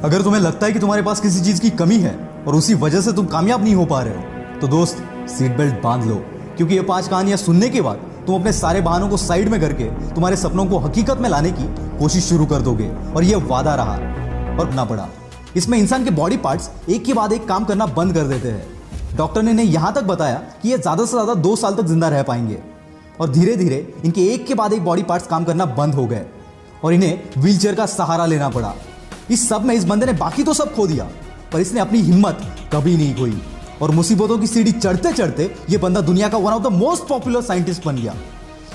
अगर तुम्हें लगता है कि तुम्हारे पास किसी चीज की कमी है और उसी वजह से तुम कामयाब नहीं हो पा रहे हो, तो दोस्त सीट बेल्ट बांध लो, क्योंकि ये 5 कहानियां सुनने के बाद तुम अपने सारे बहानों को साइड में करके तुम्हारे सपनों को हकीकत में लाने की कोशिश शुरू कर दोगे। और ये वादा रहा और ना पड़ा। इसमें इंसान के बॉडी पार्ट्स एक के बाद एक काम करना बंद कर देते हैं। डॉक्टर ने इन्हें यहां तक बताया कि ये ज्यादा से ज्यादा 2 साल तक जिंदा रह पाएंगे। और धीरे धीरे इनके एक के बाद एक बॉडी पार्ट्स काम करना बंद हो गए और इन्हें व्हीलचेयर का सहारा लेना पड़ा। इस सब में इस बंदे ने बाकी तो सब खो दिया, पर इसने अपनी हिम्मत कभी नहीं खोई। और मुसीबतों की सीढ़ी चढ़ते चढ़ते ये बंदा दुनिया का one of the most popular scientist बन गया,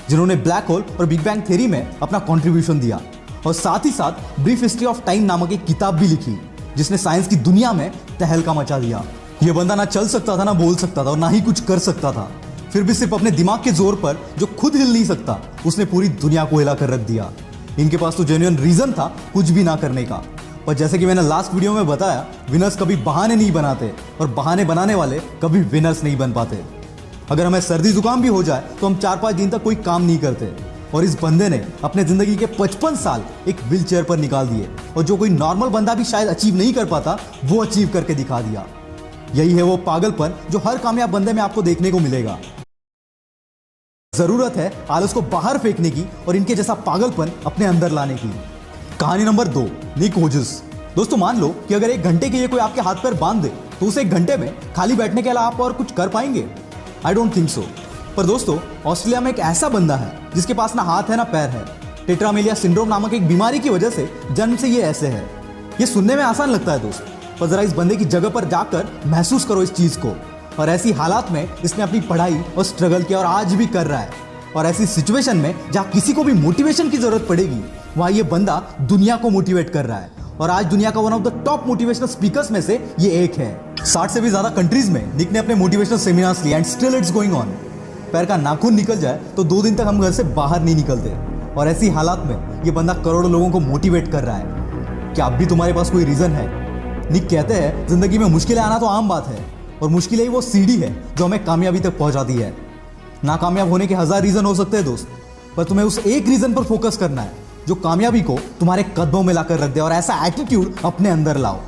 जिन्होंने ब्लैक होल और बिग बैंग थ्योरी में अपना कंट्रीब्यूशन दिया। और साथ ही साथ ब्रीफ हिस्ट्री ऑफ टाइम नामक एक किताब भी लिखी, जिसने साइंस की दुनिया में तहलका मचा दिया। ये बंदा ना चल सकता था, ना बोल सकता था और ना ही कुछ कर सकता था। फिर भी सिर्फ अपने दिमाग के जोर पर, जो खुद हिल नहीं सकता, उसने पूरी दुनिया को हिला कर रख दिया। इनके पास तो जेन्युइन रीजन था कुछ भी ना करने का। पर जैसे कि मैंने लास्ट वीडियो में बताया, विनर्स कभी बहाने नहीं बनाते और बहाने बनाने वाले कभी विनर्स नहीं बन पाते। अगर हमें सर्दी जुकाम भी हो जाए तो हम 4-5 दिन तक कोई काम नहीं करते। और इस बंदे ने अपने जिंदगी के 55 साल एक व्हील चेयर पर निकाल दिए, और जो कोई नॉर्मल बंदा भी शायद अचीव नहीं कर पाता, वो अचीव करके दिखा दिया। यही है वो पागलपन जो हर कामयाब बंदे में आपको देखने को मिलेगा। जरूरत है आलस को बाहर फेंकने की और इनके जैसा पागलपन अपने अंदर लाने की। कहानी नंबर 2, निक वोजस। दोस्तों, मान लो कि अगर 1 घंटे के लिए कोई आपके हाथ पैर बांध दे, तो उस 1 घंटे में खाली बैठने के अलावा आप और कुछ कर पाएंगे? I don't think so. पर दोस्तों, ऑस्ट्रेलिया में एक ऐसा बंदा है जिसके पास ना हाथ है ना पैर है। टेट्रामेलिया सिंड्रोम नामक एक बीमारी की वजह से जन्म से ये ऐसे है। ये सुनने में आसान लगता है दोस्त, पर जरा इस बंदे की जगह पर जाकर महसूस करो इस चीज को। और ऐसी हालात में इसने अपनी पढ़ाई और स्ट्रगल किया और आज भी कर रहा है। और ऐसी सिचुएशन में जहां किसी को भी मोटिवेशन की जरूरत पड़ेगी, वहां ये बंदा दुनिया को मोटिवेट कर रहा है। और आज दुनिया का one of the top motivational speakers में से ये एक है। 60 से भी ज्यादा कंट्रीज में निक ने अपने मोटिवेशनल सेमिनार्स लिए and still it's going on. पैर का नाखून निकल जाए तो 2 दिन तक हम घर से बाहर नहीं निकलते। और ऐसी हालात में ये बंदा करोड़ों लोगों को मोटिवेट कर रहा है। क्या अब भी तुम्हारे पास कोई रीजन है? निक कहते हैं, जिंदगी में मुश्किलें आना तो आम बात है, और मुश्किलें ही वो सीढ़ी है जो हमें कामयाबी तक पहुंचाती है। नाकामयाब होने के 1000 रीजन हो सकते हैं दोस्त, पर तुम्हें उस एक रीजन पर फोकस करना है जो कामयाबी को तुम्हारे कदमों में लाकर रख दे। और ऐसा एटीट्यूड अपने अंदर लाओ।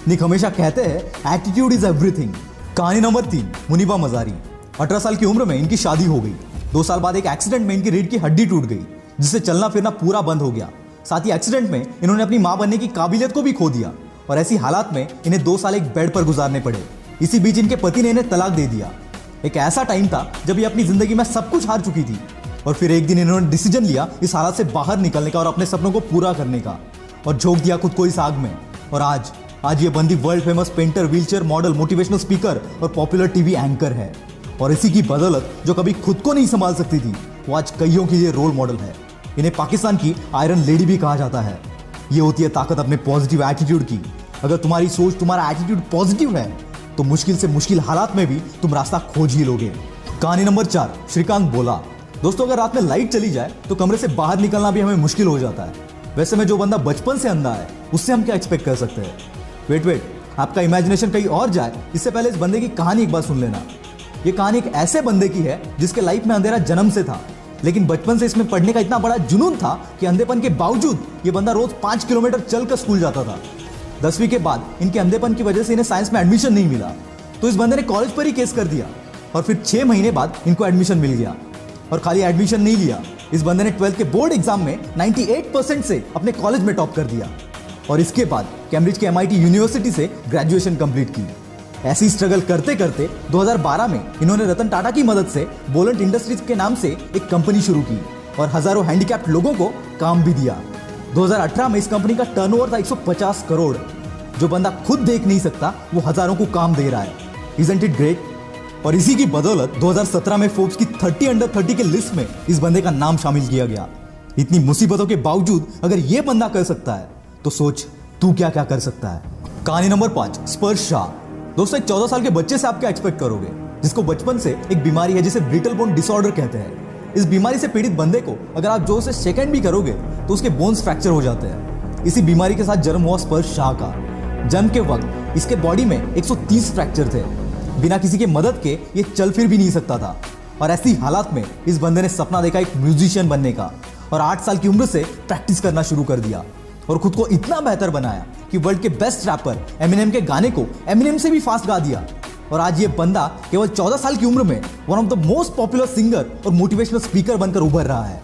निक हमेशा कहते हैं, एटीट्यूड इज एवरीथिंग। कहानी नंबर 3, मुनीबा मजारी। 18 साल की उम्र में इनकी शादी हो गई। 2 साल बाद एक एक्सीडेंट में इनकी रीढ़ की हड्डी टूट गई, जिससे चलना फिरना पूरा बंद हो गया। साथ ही एक्सीडेंट में इन्होंने अपनी मां बनने की काबिलियत को भी खो दिया। और ऐसी हालात में इन्हें 2 साल एक बेड पर गुजारने पड़े। इसी बीच इनके पति ने इन्हें तलाक दे दिया। एक ऐसा टाइम था जब ये अपनी जिंदगी में सब कुछ हार चुकी थी। और फिर एक दिन इन्होंने डिसीजन लिया इस हालत से बाहर निकलने का और अपने सपनों को पूरा करने का, और झोंक दिया खुद को इस आग में। और आज ये बंदी world famous painter, wheelchair model, motivational speaker और पॉपुलर टीवी एंकर है। और इसी की बदौलत जो कभी खुद को नहीं संभाल सकती थी, वो आज कईयों के लिए रोल मॉडल है। इन्हें पाकिस्तान की आयरन लेडी भी कहा जाता है। ये होती है ताकत अपने पॉजिटिव एटीट्यूड की। अगर तुम्हारी सोच, तुम्हारा एटीट्यूड पॉजिटिव है, तो मुश्किल से मुश्किल हालात में भी तुम रास्ता खोज ही लोगे। कहानी नंबर 4, श्रीकांत बोला। दोस्तों, अगर रात में लाइट चली जाए तो कमरे से बाहर निकलना भी हमें मुश्किल हो जाता है। वैसे में जो बंदा बचपन से अंधा है, उससे हम क्या एक्सपेक्ट कर सकते हैं? वेट, आपका इमेजिनेशन कहीं और जाए इससे पहले इस बंदे की कहानी एक बार सुन लेना। ये कहानी एक ऐसे बंदे की है जिसके लाइफ में अंधेरा जन्म से था, लेकिन बचपन से इसमें पढ़ने का इतना बड़ा जुनून था कि अंधेपन के बावजूद ये बंदा रोज 5 किलोमीटर चलकर स्कूल जाता था। 10वीं के बाद इनके अंधेपन की वजह से इन्हें साइंस में एडमिशन नहीं मिला, तो इस बंदे ने कॉलेज पर ही केस कर दिया। और फिर 6 महीने बाद इनको एडमिशन मिल गया। और खाली एडमिशन नहीं लिया, इस बंदे ने 12th के बोर्ड एग्जाम में 98% से अपने कॉलेज में टॉप कर दिया। और इसके बाद कैम्ब्रिज के MIT यूनिवर्सिटी से ग्रेजुएशन कंप्लीट की। ऐसी स्ट्रगल करते करते 2012 में इन्होंने रतन टाटा की मदद से बोलेंट इंडस्ट्रीज के नाम से एक कंपनी शुरू की और हजारों हैंडीकैप्ड लोगों को काम भी दिया। 2018 में इस कंपनी का टर्नओवर था 150 करोड़। जो बंदा खुद देख नहीं सकता, वो हजारों को काम दे रहा है। Isn't it great? और इसी की बदौलत 2017 में फोर्ब्स की 30 अंडर 30 के लिस्ट में इस बंदे का नाम शामिल किया गया। इतनी मुसीबतों के बावजूद अगर ये बंदा कर सकता है, तो सोच तू क्या क्या कर सकता है। कहानी नंबर 5, स्पर्श शाह। दोस्तों, एक 14 साल के बच्चे से आप क्या एक्सपेक्ट करोगे, जिसको बचपन से एक बीमारी है जिसे ब्रिटल बोन डिसऑर्डर कहते हैं। इस बीमारी से पीड़ित बंदे को अगर आप जोर से शेक भी करोगे तो उसके बोन्स फ्रैक्चर हो जाते हैं। इसी बीमारी के साथ जन्म हुआ स्पर्श शाह का। जन्म के वक्त इसके बॉडी में 130 फ्रैक्चर थे। बिना किसी के मदद के ये चल फिर भी नहीं सकता था। और ऐसी हालात में इस बंदे ने सपना देखा एक म्यूजिशियन बनने का, और 8 साल की उम्र से प्रैक्टिस करना शुरू कर दिया। और खुद को इतना बेहतर बनाया कि वर्ल्ड के बेस्ट रैपर एमिनेम के गाने को एमिनेम से भी फास्ट गा दिया। और आज ये बंदा केवल 14 साल की उम्र में one of the most popular singer और मोटिवेशनल स्पीकर बनकर उभर रहा है।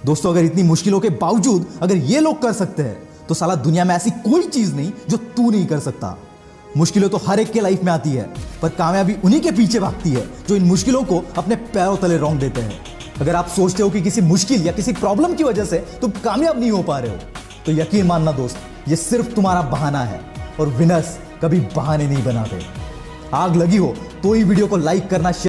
दोस्तों, अगर इतनी मुश्किलों के बावजूद अगर ये लोग कर सकते हैं तो साला दुनिया में ऐसी कोई चीज नहीं जो तू नहीं कर सकता। मुश्किलें तो हर एक के लाइफ में आती है, पर कामयाबी उन्हीं के पीछे भागती है जो इन मुश्किलों को अपने पैरों तले रौंद देते हैं। अगर आप सोचते हो कि किसी मुश्किल या किसी प्रॉब्लम की वजह से तुम कामयाब नहीं हो पा रहे हो, तो यकीन मानना दोस्त, ये सिर्फ तुम्हारा बहाना है और विनर्स कभी बहाने नहीं बनाते। आग लगी हो तो ही वीडियो को लाइक करना